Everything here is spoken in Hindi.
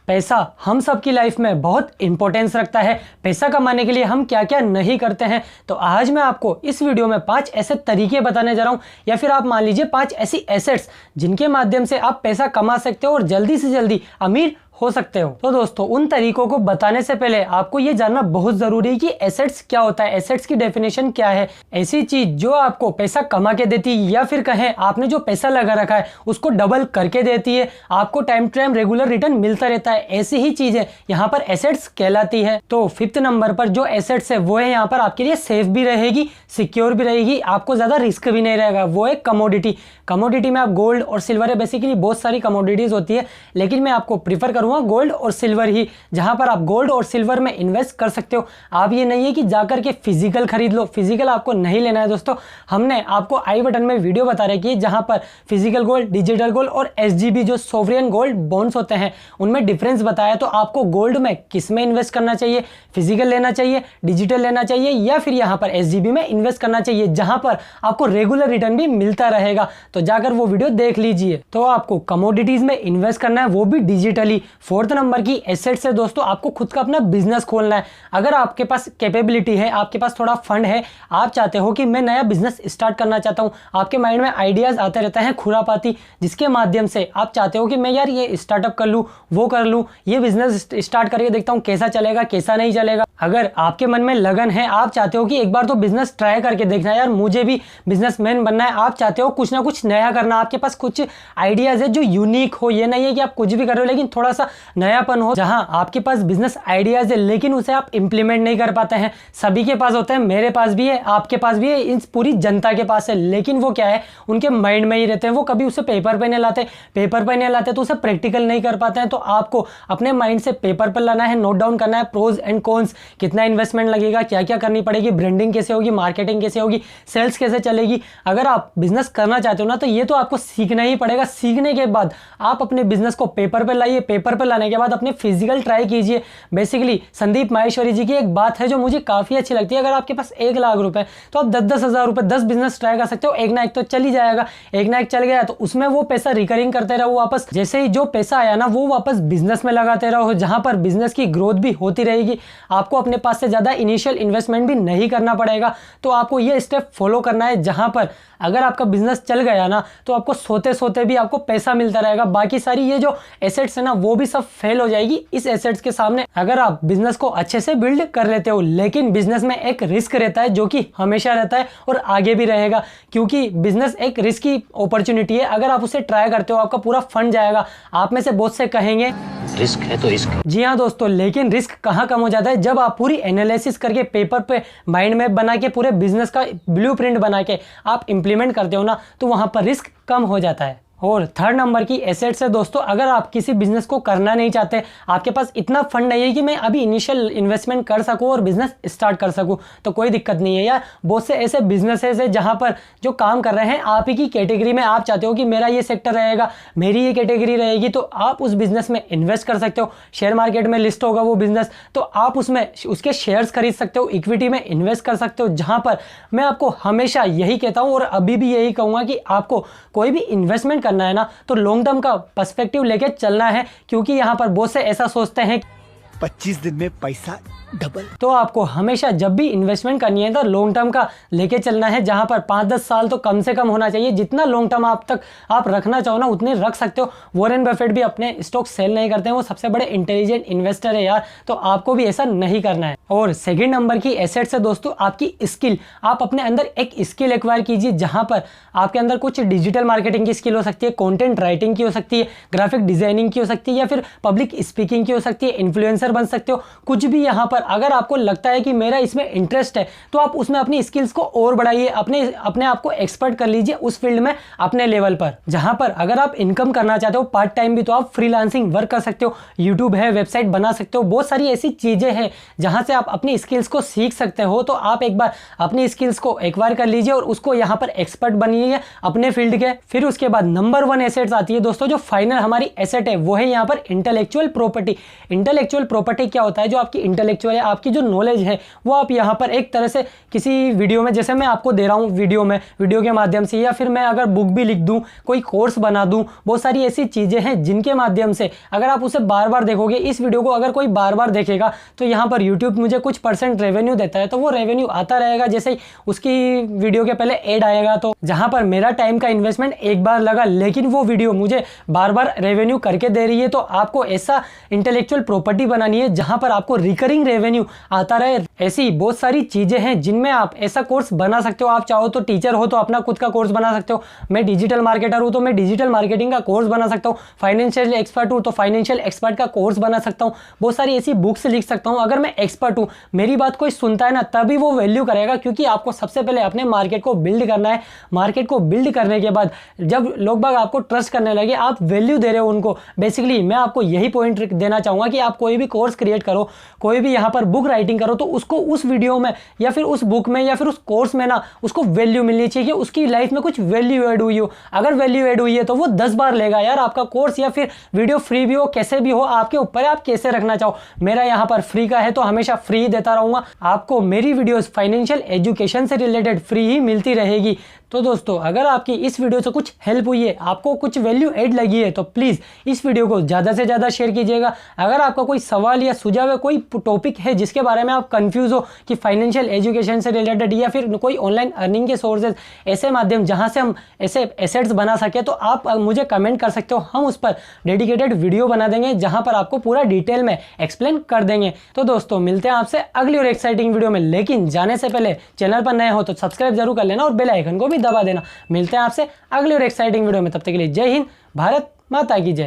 पैसा हम सबकी लाइफ में बहुत इंपॉर्टेंस रखता है। पैसा कमाने के लिए हम क्या क्या नहीं करते हैं, तो आज मैं आपको इस वीडियो में 5 ऐसे तरीके बताने जा रहा हूं, या फिर आप मान लीजिए 5 ऐसी एसेट्स जिनके माध्यम से आप पैसा कमा सकते हो और जल्दी से जल्दी अमीर हो सकते हो। तो दोस्तों, उन तरीकों को बताने से पहले आपको ये जानना बहुत जरूरी है कि एसेट्स क्या होता है, एसेट्स की डेफिनेशन क्या है। ऐसी चीज जो आपको पैसा कमा के देती है, या फिर कहें आपने जो पैसा लगा रखा है उसको डबल करके देती है, आपको time to time regular return मिलता रहता है, ऐसी ही चीजें यहाँ पर एसेट्स कहलाती है। तो 5th नंबर पर जो एसेट्स है वो है यहाँ पर आपके लिए सेफ भी रहेगी, सिक्योर भी रहेगी, आपको ज्यादा रिस्क भी नहीं रहेगा। वो है कमोडिटी। कमोडिटी में आप गोल्ड और सिल्वर है, बेसिकली बहुत सारी कमोडिटीज होती है, लेकिन मैं आपको प्रीफर करूंगा गोल्ड और सिल्वर ही, जहां पर आप गोल्ड और सिल्वर में इन्वेस्ट कर सकते हो। आप ये नहीं है कि जाकर के फिजिकल खरीद लो, फिजिकल आपको नहीं लेना है दोस्तों। हमने आपको आई बटन में वीडियो बता रखी है जहां पर फिजिकल गोल्ड, डिजिटल गोल्ड और एसजीबी जो सोवरियन गोल्ड बॉन्ड्स होते हैं उनमें डिफरेंस बताया। तो आपको गोल्ड में किस में इन्वेस्ट करना चाहिए, फिजिकल लेना चाहिए, डिजिटल लेना चाहिए, या फिर यहाँ पर एसजीबी में इन्वेस्ट करना चाहिए जहां पर आपको रेगुलर रिटर्न भी मिलता रहेगा। तो जाकर वो वीडियो देख लीजिए। तो आपको कमोडिटीज में इन्वेस्ट करना है, वो भी डिजिटली। 4th नंबर की एसेट से दोस्तों आपको खुद का अपना बिजनेस खोलना है। अगर आपके पास कैपेबिलिटी है, आपके पास थोड़ा फंड है, आप चाहते हो कि मैं नया बिजनेस स्टार्ट करना चाहता हूं, आपके माइंड में आइडियाज आते रहते हैं खुरापाती, जिसके माध्यम से आप चाहते हो कि मैं यार ये स्टार्टअप कर लूं, वो कर लूं, ये बिजनेस स्टार्ट करके देखता हूं कैसा चलेगा कैसा नहीं चलेगा। अगर आपके मन में लगन है, आप चाहते हो कि एक बार तो बिजनेस ट्राई करके देखना है, यार मुझे भी बिजनेसमैन बनना है, आप चाहते हो कुछ ना कुछ नया करना, आपके पास कुछ आइडियाज है जो यूनिक हो, ये नहीं है कि आप कुछ भी कर रहे हो लेकिन थोड़ा सा नयापन हो। जहां आपके पास बिजनेस आइडियाज है लेकिन उसे आप इंप्लीमेंट नहीं कर पाते हैं। सभी के पास होते हैं, मेरे पास भी है, आपके पास भी है, इन पूरी जनता के पास है, लेकिन वो क्या है, उनके माइंड में ही रहते हैं, वो कभी उसे पेपर पे नहीं लाते, पेपर पे नहीं लाते तो उसे प्रैक्टिकल नहीं कर पाते हैं। तो आपको अपने माइंड से पेपर पर लाना है, नोट डाउन करना है प्रोज एंड कॉन्स, कितना इन्वेस्टमेंट लगेगा, क्या क्या करनी पड़ेगी, ब्रांडिंग कैसे होगी, मार्केटिंग कैसे होगी, सेल्स कैसे चलेगी। अगर आप बिजनेस करना चाहते हो ना, तो ये तो आपको सीखना ही पड़ेगा। सीखने के बाद आप अपने बिजनेस को पेपर पे लाइए, पेपर पे लाने के बाद अपने फिजिकल ट्राई कीजिए। बेसिकली संदीप माहेश्वरी जी की एक बात है जो मुझे काफी अच्छी लगती है, अगर आपके पास 1 लाख रुपए तो आप 10-10 हजार रुपए 10 बिजनेस ट्राई कर सकते हो। एक ना एक तो चल ही जाएगा, एक ना एक चल गया तो उसमें वो पैसा रिकरिंग करते रहो, वापस जैसे ही जो पैसा आया ना वो वापस बिजनेस में लगाते रहो, जहां पर बिजनेस की ग्रोथ भी होती रहेगी। आपको अपने पास से ज्यादा इनिशियल इन्वेस्टमेंट भी नहीं करना पड़ेगा। तो आपको ये स्टेप फॉलो करना है, जहां पर अगर आपका बिजनेस चल गया ना तो आपको सोते सोते भी आपको पैसा मिलता रहेगा। बाकी सारी ये जो एसेट्स है ना वो भी सब फेल हो जाएगी इस एसेट्स के सामने, अगर आप बिजनेस को अच्छे से बिल्ड कर लेते हो। लेकिन बिजनेस में एक रिस्क रहता है जो कि हमेशा रहता है और आगे भी रहेगा, क्योंकि बिजनेस एक रिस्क की अपॉर्चुनिटी है। अगर आप उसे ट्राई करते हो आपका पूरा फंड जाएगा। आप में से बहुत से कहेंगे रिस्क है तो रिस्क। जी हाँ दोस्तों, लेकिन रिस्क कहाँ कम हो जाता है, जब आप पूरी एनालिसिस करके पेपर पे माइंड मैप बना के पूरे बिजनेस का ब्लूप्रिंट बना के आप इंप्लीमेंट करते हो ना, तो वहां पर रिस्क कम हो जाता है। और 3rd नंबर की एसेट्स है दोस्तों, अगर आप किसी बिजनेस को करना नहीं चाहते, आपके पास इतना फंड नहीं है कि मैं अभी इनिशियल इन्वेस्टमेंट कर सकूं और बिजनेस स्टार्ट कर सकूं, तो कोई दिक्कत नहीं है यार। बहुत से ऐसे बिजनेसेस है जहां पर जो काम कर रहे हैं आप ही की कैटेगरी में, आप चाहते हो कि मेरा ये सेक्टर रहेगा, मेरी ये कैटेगरी रहेगी, तो आप उस बिजनेस में इन्वेस्ट कर सकते हो। शेयर मार्केट में लिस्ट होगा वो बिजनेस, तो आप उसमें उसके शेयर्स खरीद सकते हो, इक्विटी में इन्वेस्ट कर सकते हो। जहां पर मैं आपको हमेशा यही कहता हूं और अभी भी यही कहूंगा कि आपको कोई भी इन्वेस्टमेंट करना है ना तो लॉन्ग टर्म का पर्सपेक्टिव लेके चलना है, क्योंकि यहां पर बहुत से ऐसा सोचते हैं 25 दिन में पैसा डबल। तो आपको हमेशा जब भी इन्वेस्टमेंट करनी है तो लॉन्ग टर्म का लेके चलना है, जहां पर 5-10 साल तो कम से कम होना चाहिए। जितना लॉन्ग टर्म आप रखना चाहो ना उतने रख सकते हो। वॉरेन बफेट भी अपने स्टॉक सेल नहीं करते हैं, वो सबसे बड़े इंटेलिजेंट इन्वेस्टर है यार, तो आपको भी ऐसा नहीं करना है। और 2nd नंबर की एसेट से दोस्तों आपकी स्किल, आप अपने अंदर एक स्किल एक्वायर कीजिए, जहां पर आपके अंदर कुछ डिजिटल मार्केटिंग की स्किल हो सकती है, कंटेंट राइटिंग की हो सकती है, ग्राफिक डिजाइनिंग की हो सकती है, या फिर पब्लिक स्पीकिंग की हो सकती है, इन्फ्लुएंसर बन सकते हो, कुछ भी। यहाँ पर अगर आपको लगता है कि मेरा इसमें इंटरेस्ट है तो आप उसमें अपनी स्किल्स को और बढ़ाइए, अपने आप को एक्सपर्ट कर लीजिए उस फील्ड में अपने लेवल पर। जहां पर अगर आप इनकम करना चाहते हो पार्ट टाइम भी, तो आप फ्रीलांसिंग वर्क कर सकते हो, यूट्यूब है, वेबसाइट बना सकते हो, बहुत सारी ऐसी चीजें हैं जहां से आप अपनी स्किल्स को सीख सकते हो। तो आप एक बार अपनी स्किल्स को एक्वायर कर लीजिए और उसको यहाँ पर एक्सपर्ट बनिए अपने फील्ड के। फिर उसके बाद नंबर 1 एसेट्स आती है दोस्तों, जो फाइनल हमारी एसेट है वो है यहाँ पर इंटेलेक्चुअल प्रॉपर्टी। इंटेलेक्चुअल प्रॉपर्टी क्या होता है, जो आपकी इंटेलेक्चुअल या आपकी जो नॉलेज है वो आप यहाँ पर एक तरह से किसी वीडियो में, जैसे मैं आपको दे रहा हूँ वीडियो के माध्यम से, या फिर मैं अगर बुक भी लिख दूँ, कोई कोर्स बना दूँ, बहुत सारी ऐसी चीज़ें हैं जिनके माध्यम से अगर आप उसे बार बार देखोगे, इस वीडियो को अगर कोई बार बार देखेगा तो यहाँ पर यूट्यूब मुझे कुछ % रेवेन्यू देता है, तो वो रेवेन्यू आता रहेगा जैसे ही उसकी वीडियो के पहले ऐड आएगा। तो जहाँ पर मेरा टाइम का इन्वेस्टमेंट एक बार लगा लेकिन वो वीडियो मुझे बार बार रेवेन्यू करके दे रही है, तो आपको ऐसा इंटेलेक्चुअल प्रॉपर्टी बनानी है जहाँ पर आपको रिकरिंग रेवेन्यू आता रहे। ऐसी बहुत सारी चीज़ें हैं जिनमें आप ऐसा कोर्स बना सकते हो। आप चाहो तो टीचर हो तो अपना खुद का कोर्स बना सकते हो, मैं डिजिटल मार्केटर हूँ तो मैं डिजिटल मार्केटिंग का कोर्स बना सकता हूँ, फाइनेंशियल एक्सपर्ट हूँ तो फाइनेंशियल एक्सपर्ट का कोर्स बना सकता हूँ, बहुत सारी ऐसी बुक्स लिख सकता हूँ। अगर मैं एक्सपर्ट हूँ, मेरी बात कोई सुनता है ना, तभी वो वैल्यू करेगा, क्योंकि आपको सबसे पहले अपने मार्केट को बिल्ड करना है। मार्केट को बिल्ड करने के बाद जब लोग बाग आपको ट्रस्ट करने लगे, आप वैल्यू दे रहे हो उनको। बेसिकली मैं आपको यही पॉइंट देना चाहूँगा कि आप कोई भी कोर्स क्रिएट करो, कोई भी यहाँ पर बुक राइटिंग करो, तो उसको उस वीडियो में या फिर उस बुक में या फिर उस कोर्स में ना उसको वैल्यू मिलनी चाहिए कि उसकी लाइफ में कुछ वैल्यू ऐड हुई हो। अगर वैल्यू ऐड हुई है तो वो 10 बार लेगा यार आपका कोर्स या फिर वीडियो, फ्री भी हो कैसे भी हो, आपके ऊपर है आप कैसे रखना चाहो। मेरा यहाँ पर फ्री का है तो हमेशा फ्री देता रहूँगा। आपको मेरी वीडियोस फाइनेंशियल एजुकेशन से रिलेटेड फ्री ही मिलती रहेगी। तो दोस्तों, अगर आपकी इस वीडियो से कुछ हेल्प हुई है, आपको कुछ वैल्यू ऐड लगी है, तो प्लीज़ इस वीडियो को ज़्यादा से ज़्यादा शेयर कीजिएगा। अगर आपका कोई सवाल या सुझाव है, कोई टॉपिक है जिसके बारे में आप कंफ्यूज हो कि फाइनेंशियल एजुकेशन से रिलेटेड या फिर कोई ऑनलाइन अर्निंग के सोर्सेज, ऐसे माध्यम जहाँ से हम ऐसे एसेट्स बना सके, तो आप मुझे कमेंट कर सकते हो। हम उस पर डेडिकेटेड वीडियो बना देंगे जहाँ पर आपको पूरा डिटेल में एक्सप्लेन कर देंगे। तो दोस्तों, मिलते हैं आपसे अगली और एक्साइटिंग वीडियो में, लेकिन जाने से पहले चैनल पर नए हो तो सब्सक्राइब जरूर कर लेना और बेल आइकन को भी दबा देना। मिलते हैं आपसे अगली और एक्साइटिंग वीडियो में, तब तक के लिए जय हिंद, भारत माता की जय।